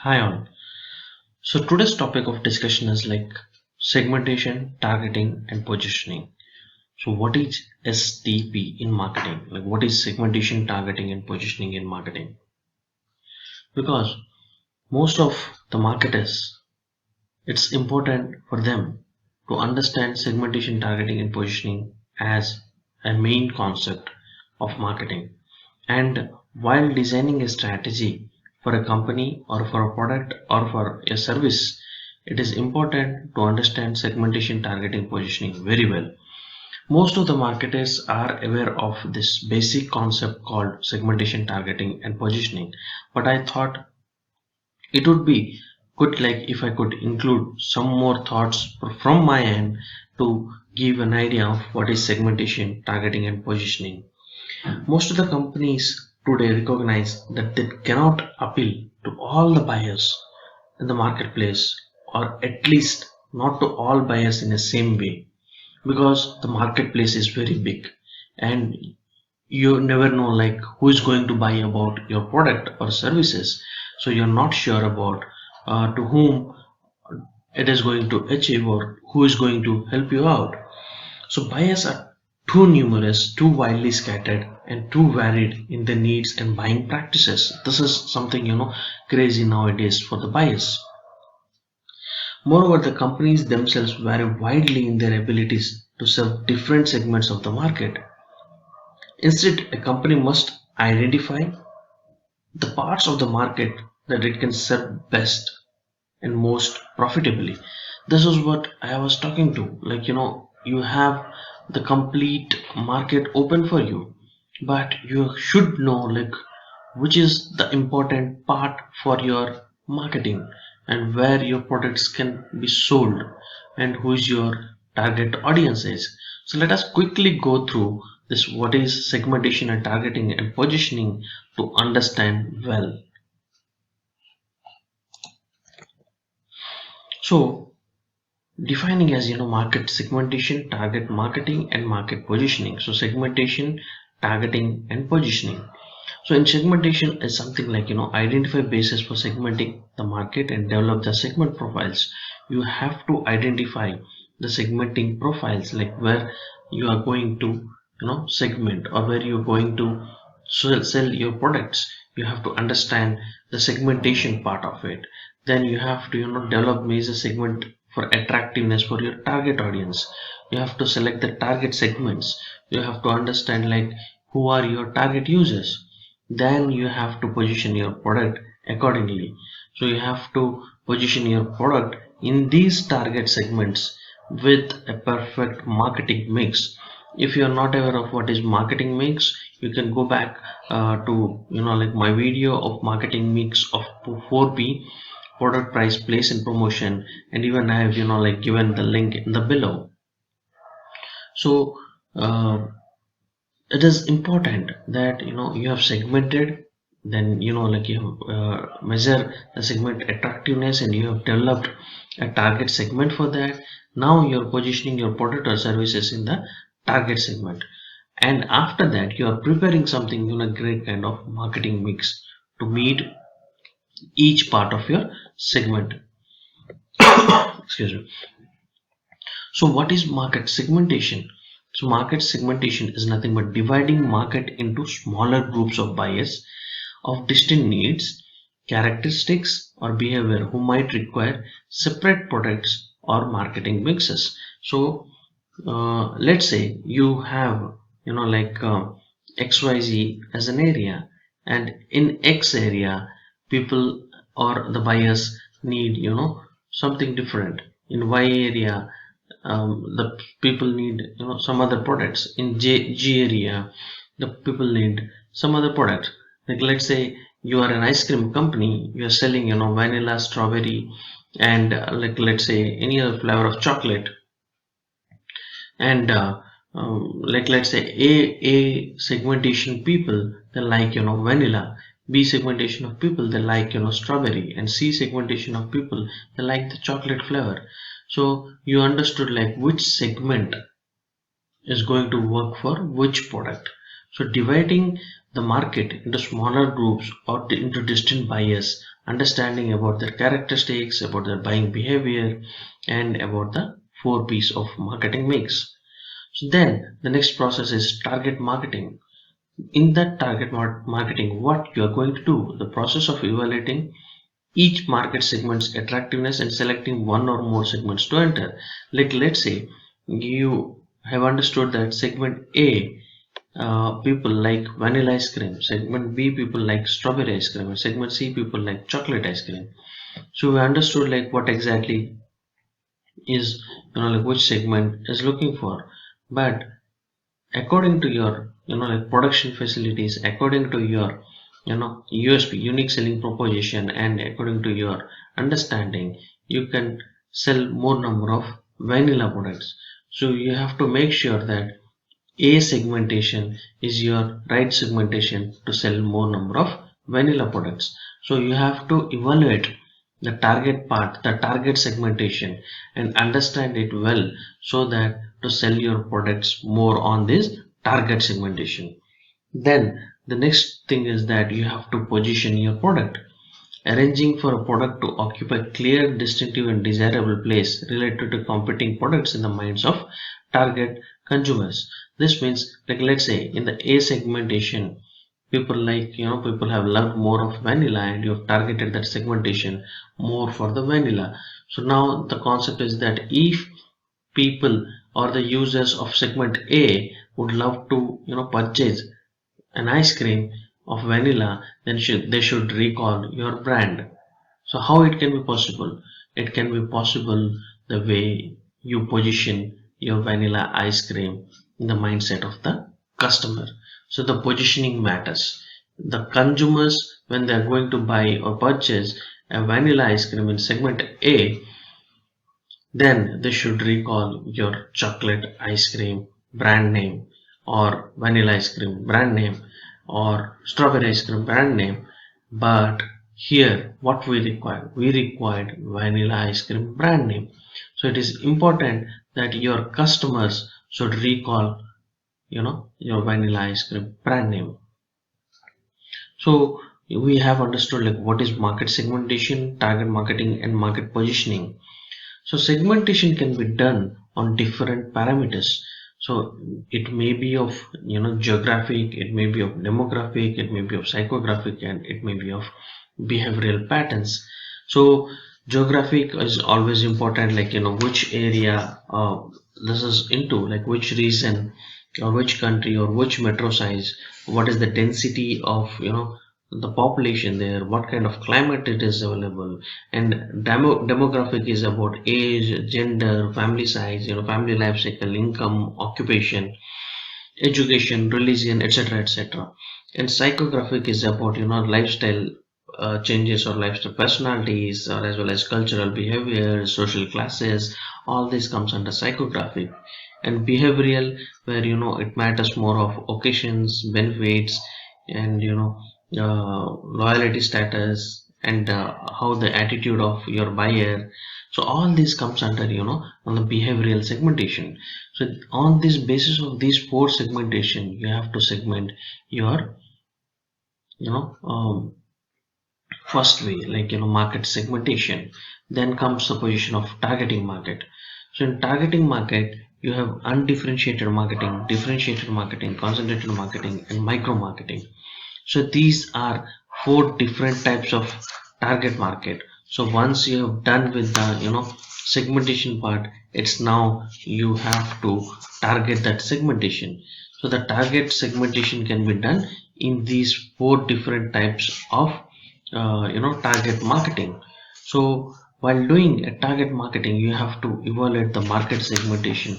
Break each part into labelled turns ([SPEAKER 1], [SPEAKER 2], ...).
[SPEAKER 1] Hi all. So today's topic of discussion is like segmentation, targeting and positioning. So what is STP in marketing? Like what is segmentation, targeting and positioning in marketing? Because most of the marketers, it's important for them to understand segmentation, targeting and positioning as a main concept of marketing. And while designing a strategy for a company or for a product or for a service, it is important to understand segmentation, targeting, positioning very well. Most of the marketers are aware of this basic concept called segmentation, targeting, and positioning. But I thought it would be good like if I could include some more thoughts from my end to give an idea of what is segmentation, targeting, and positioning. Most of the companies today recognize that they cannot appeal to all the buyers in the marketplace, or at least not to all buyers in the same way, because the marketplace is very big and you never know like who is going to buy about your product or services. So you're not sure about to whom it is going to achieve or who is going to help you out. So buyers are too numerous, too widely scattered, and too varied in their needs and buying practices. This is something crazy nowadays for the buyers. Moreover, the companies themselves vary widely in their abilities to serve different segments of the market. Instead, a company must identify the parts of the market that it can serve best and most profitably. This is what I was talking to. Like, you have the complete market open for you, but you should know like which is the important part for your marketing and where your products can be sold and who is your target audience is. So let us quickly go through this what is segmentation and targeting and positioning to understand well. So defining as market segmentation, target marketing and market positioning. So segmentation, targeting and positioning. So in segmentation is something like identify basis for segmenting the market and develop the segment profiles. You have to identify the segmenting profiles, like where you are going to segment or where you're going to sell your products. You have to understand the segmentation part of it. Then you have to develop major segment for attractiveness for your target audience. You have to select the target segments. You have to understand like who are your target users. Then you have to position your product accordingly. So you have to position your product in these target segments with a perfect marketing mix. If you are not aware of what is marketing mix, you can go back to like my video of marketing mix of 4P: product, price, place and promotion, and even I have like given the link in the below. So it is important that you have segmented, then like you have measure the segment attractiveness and you have developed a target segment for that. Now you're positioning your product or services in the target segment, and after that you are preparing something great kind of marketing mix to meet each part of your segment. Excuse me. So what is market segmentation? So market segmentation is nothing but dividing market into smaller groups of buyers of distinct needs, characteristics or behavior who might require separate products or marketing mixes. So let's say you have like XYZ as an area, and in X area people or the buyers need something different. In Y area the people need some other products. In G area the people need some other product. Like let's say you are an ice cream company, you are selling vanilla, strawberry and like let's say any other flavor of chocolate, and like let's say a segmentation people they like vanilla, B segmentation of people they like strawberry, and C segmentation of people they like the chocolate flavor. So you understood like which segment is going to work for which product. So dividing the market into smaller groups or into distinct buyers understanding about their characteristics, about their buying behavior, and about the 4 P's of marketing mix. So then the next process is target marketing. In that target marketing, what you are going to do, the process of evaluating each market segment's attractiveness and selecting one or more segments to enter. Like let's say you have understood that segment A, people like vanilla ice cream, segment B people like strawberry ice cream, and segment C people like chocolate ice cream. So we understood like what exactly is, like which segment is looking for. But according to your, like production facilities, according to your, USP, unique selling proposition, and according to your understanding, you can sell more number of vanilla products. So you have to make sure that A segmentation is your right segmentation to sell more number of vanilla products. So you have to evaluate the target part, the target segmentation, and understand it well so that to sell your products more on this target segmentation. Then the next thing is that you have to position your product, arranging for a product to occupy clear, distinctive, and desirable place related to competing products in the minds of target consumers. This means, like let's say in the A segmentation, people like, people have loved more of vanilla, and you have targeted that segmentation more for the vanilla. So now the concept is that if people or the users of segment A would love to, purchase an ice cream of vanilla, then they should recall your brand. So how it can be possible? It can be possible the way you position your vanilla ice cream in the mindset of the customer. So the positioning matters. The consumers, when they are going to buy or purchase a vanilla ice cream in segment A, then they should recall your chocolate ice cream brand name, or vanilla ice cream brand name, or strawberry ice cream brand name. But here what we require? We required vanilla ice cream brand name. So it is important that your customers should recall, your vanilla ice cream brand name. So we have understood like what is market segmentation, target marketing, and market positioning. So segmentation can be done on different parameters. So it may be of, geographic, it may be of demographic, it may be of psychographic, and it may be of behavioral patterns. So geographic is always important, like which area this is into, like which region or which country or which metro size, what is the density of, the population there, what kind of climate it is available. And demographic is about age, gender, family size, family life cycle, income, occupation, education, religion, etc., etc. And psychographic is about, lifestyle changes or lifestyle personalities, or as well as cultural behaviors, social classes. All this comes under psychographic. And behavioral, where it matters more of occasions, benefits, and loyalty status, and how the attitude of your buyer. So all this comes under, on the behavioral segmentation. So on this basis of these 4 segmentation, you have to segment your, you know um, first way, like market segmentation. Then comes the position of targeting market. So in targeting market, you have undifferentiated marketing, differentiated marketing, concentrated marketing, and micro marketing. So these are 4 different types of target market. So once you have done with the, segmentation part, it's now you have to target that segmentation. So the target segmentation can be done in these 4 different types of, target marketing. So while doing a target marketing, you have to evaluate the market segmentation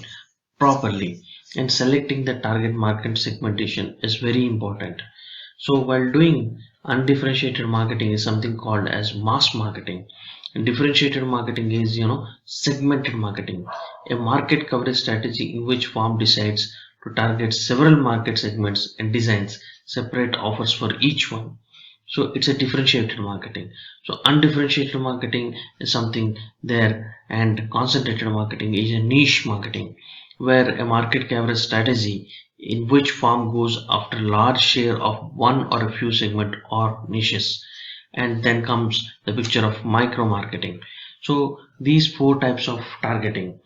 [SPEAKER 1] properly, and selecting the target market segmentation is very important. So while doing undifferentiated marketing is something called as mass marketing, and differentiated marketing is, segmented marketing, a market coverage strategy in which firm decides to target several market segments and designs separate offers for each one. So it's a differentiated marketing. So undifferentiated marketing is something there, and concentrated marketing is a niche marketing, where a market coverage strategy in which firm goes after a large share of one or a few segment or niches. and then comes the picture of micro marketing. So these four types of targeting,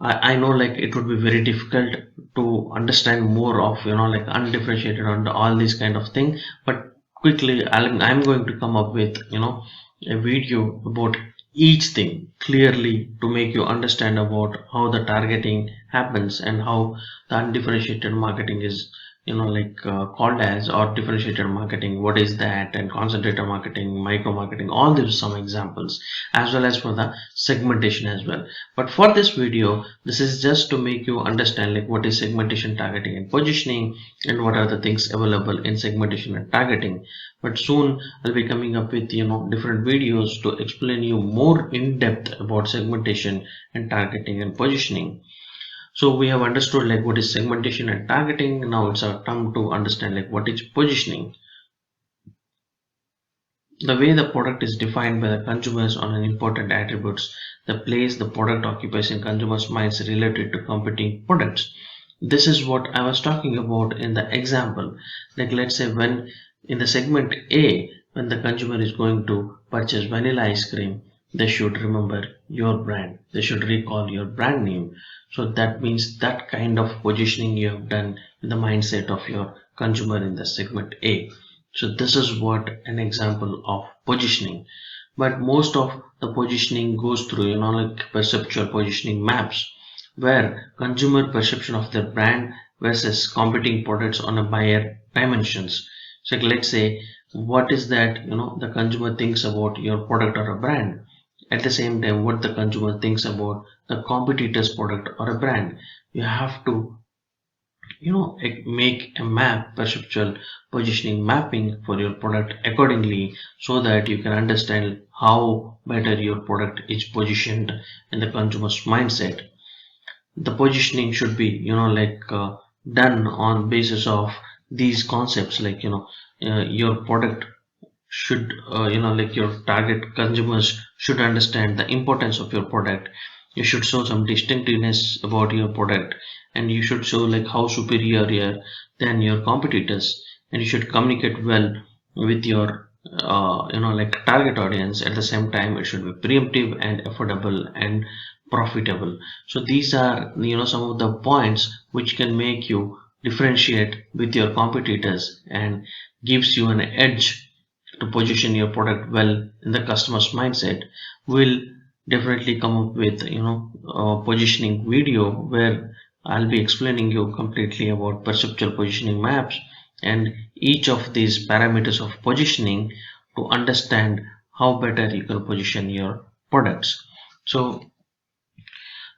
[SPEAKER 1] I know like it would be very difficult to understand more of like undifferentiated on all these kind of thing, but quickly I'm going to come up with a video about each thing clearly to make you understand about how the targeting happens and how the undifferentiated marketing is called as, or differentiated marketing, what is that, and concentrated marketing, micro marketing, all these some examples, as well as for the segmentation as well. But for this video, this is just to make you understand like what is segmentation, targeting and positioning, and what are the things available in segmentation and targeting. But soon I'll be coming up with different videos to explain you more in depth about segmentation and targeting and positioning. So we have understood like what is segmentation and targeting. Now it's our time to understand like what is positioning. The way the product is defined by the consumers on an important attributes, the place the product occupies in consumers' minds related to competing products. This is what I was talking about in the example. Like let's say when in the segment A, when the consumer is going to purchase vanilla ice cream, they should remember your brand. They should recall your brand name. So that means that kind of positioning you have done in the mindset of your consumer in the segment A. So this is what an example of positioning. But most of the positioning goes through like perceptual positioning maps, where consumer perception of their brand versus competing products on a buyer dimensions. So let's say what is that the consumer thinks about your product or a brand, at the same time what the consumer thinks about the competitor's product or a brand. You have to make a map, perceptual positioning mapping for your product accordingly, so that you can understand how better your product is positioned in the consumer's mindset. The positioning should be done on basis of these concepts, like your product should like your target consumers should understand the importance of your product. You should show some distinctiveness about your product, and you should show like how superior you are than your competitors, and you should communicate well with your like target audience. At the same time, it should be preemptive and affordable and profitable. So these are some of the points which can make you differentiate with your competitors and gives you an edge to position your product well in the customer's mindset. We'll definitely come up with a positioning video where I'll be explaining you completely about perceptual positioning maps and each of these parameters of positioning to understand how better you can position your products. So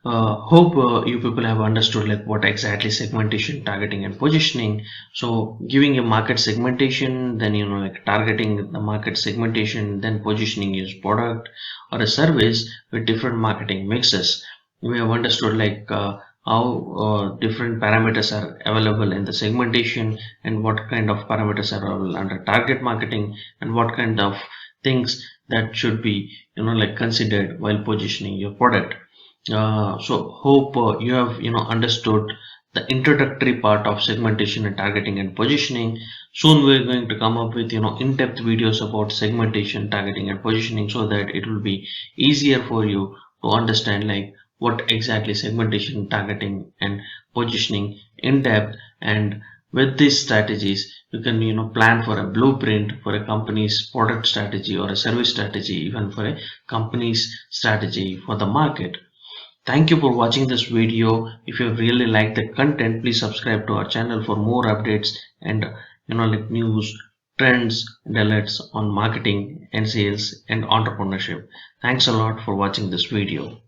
[SPEAKER 1] hope you people have understood like what exactly segmentation, targeting and positioning. So giving a market segmentation, then like targeting the market segmentation, then positioning is product or a service with different marketing mixes. We have understood like how different parameters are available in the segmentation, and what kind of parameters are available under target marketing, and what kind of things that should be like considered while positioning your product. So hope you have understood the introductory part of segmentation and targeting and positioning. Soon we're going to come up with in-depth videos about segmentation, targeting and positioning, so that it will be easier for you to understand like what exactly segmentation, targeting and positioning in depth. And with these strategies you can plan for a blueprint for a company's product strategy or a service strategy, even for a company's strategy for the market. Thank you for watching this video. If you really like the content, please subscribe to our channel for more updates and like news, trends and alerts on marketing and sales and entrepreneurship. Thanks a lot for watching this video.